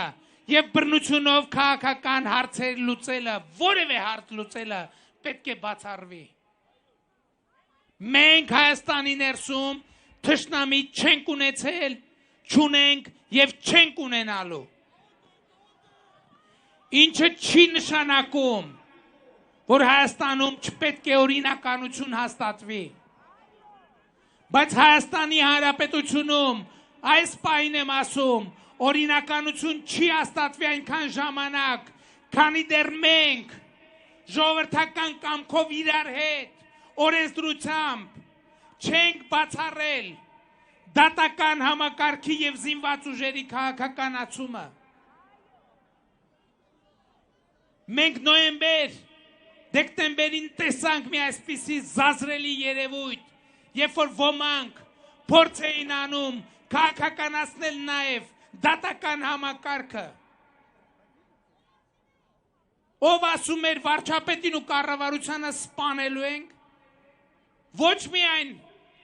և բռնությունով քաղաքական հարցեր լուծելը, որևէ հարց լուծելը պետք է բացառվի։ Մենք Հայաստանի ներսում թշնամի չենք ունեցել, չունենք և չենք ունենալու։ Ինչը չի նշանակում, որ Հայաստանում չպետք է օրինականություն հաստատվի։ Բայց Հայաստանի Հանրապետությունում այս պահին եմ ասում, օրինականություն չի հաստատվի այնքան ժամանակ, քանի դեռ մենք ժողովրդական կամքով իրար հետ, օրենսդրությամբ չենք բացառել դատական համակարգի և զինված ուժերի քաղաքականացումը։ Մենք նոյեմբեր, դեկտեմբերին տեսանք մի այսպիսի զազրելի երևույթ, երբ որ ոմանք փորձ էին անում քաղաքականացնել նաև դատական համակարգը։ Ով ասում էր վարչապետին ու կառավարությանը սպանելու ենք, ոչ միայն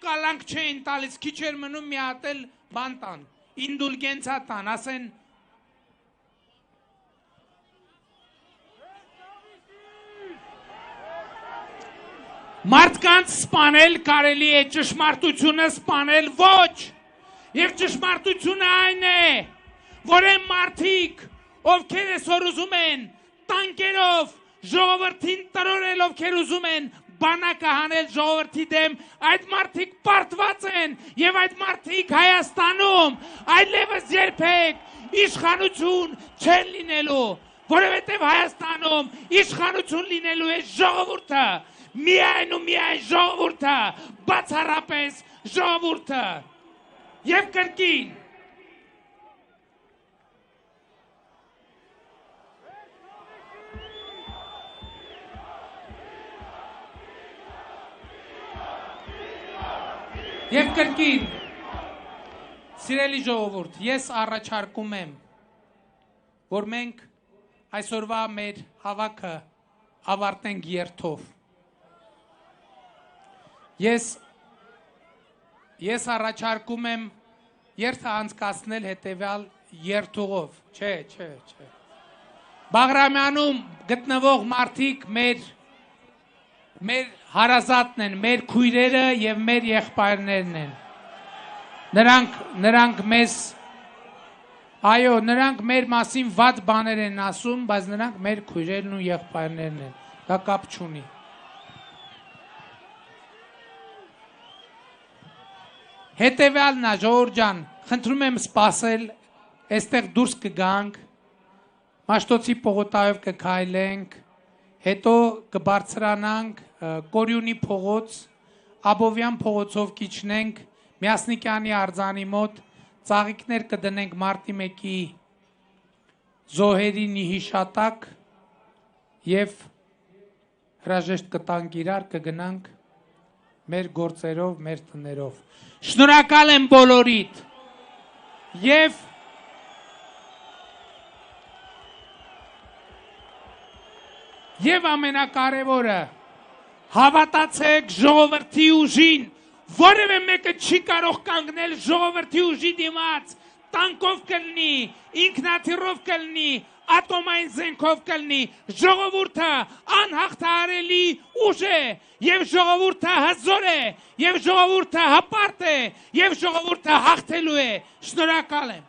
կալանք չէին տալիս, քիչ էր մնում մի հատ էլ բան տան, ինդուլգենցիա տան, ասեն մարդկանց սպանել կարելի է, ճշմարտությունը սպանել ոչ։ Եվ ճշմարտությունը այն է, որ այն մարդիկ, ովքեր այսօր ուզում են տանկերով ժողովրդին տրորել, ովքեր ուզում են բանակը հանել ժողովրդի դեմ, այդ մարդիկ պարտված են և այդ մարդիկ Հայաստանում այլևս երբեք իշխանություն չեն լինելու, որովհետև Հայաստանում իշխանություն լինելու է ժողովուրդը, միայն ու միայն ժողովուրդը, բացառապես ժողովուրդը և կրկին սիրելի ժողովուրդ, ես առաջարկում եմ, որ մենք այսօրվա մեր հավաքը ավարտենք երթով։ Ես առաջարկում եմ երթը անցկացնել հետևյալ երթուղով, չէ։ Բաղրամյանում գտնվող մարդիկ մեր հարազատն են, մեր քույրերը և մեր եղբայրներն են։ Նրանք մեզ Այո, նրանք մեր մասին վատ բաներ են ասում, բայց նրանք մեր քույրերն ու եղբայրներն են։ Դա կապ չունի։ Հետևյալն է, ժողովուրդ ջան, խնդրում եմ սպասել, այստեղ դուրս կգանք, Մաշտոցի պողոտայով կքայլենք, հետո կբարձրանանք Կորյունի փողոց, Աբովյան փողոցով կիջնենք, Միասնիկյանի արձանի մոտ, ծաղիկներ կդնենք մարտի 1-ի զոհերի հիշատակ եւ հրաժեշտ կտանք իրար, կգնանք մեր գործերով, մեր տներով։ Շնորհակալ եմ բոլորիդ եւ ամենակարևորը հավատացեք ժողովրդի ուժին, որևէ մեկը չի կարող կանգնել ժողովրդի ուժի դիմաց, տանկով կլինի, ինքնաթիռով կլինի, ատոմային զենքով կլինի, ժողովուրդը անհաղթահարելի ուժ է, եւ ժողովուրդը հզոր է, եւ ժողովուրդը հպարտ է, եւ ժողովուրդը հաղթելու է։ Շնորհակալ եմ։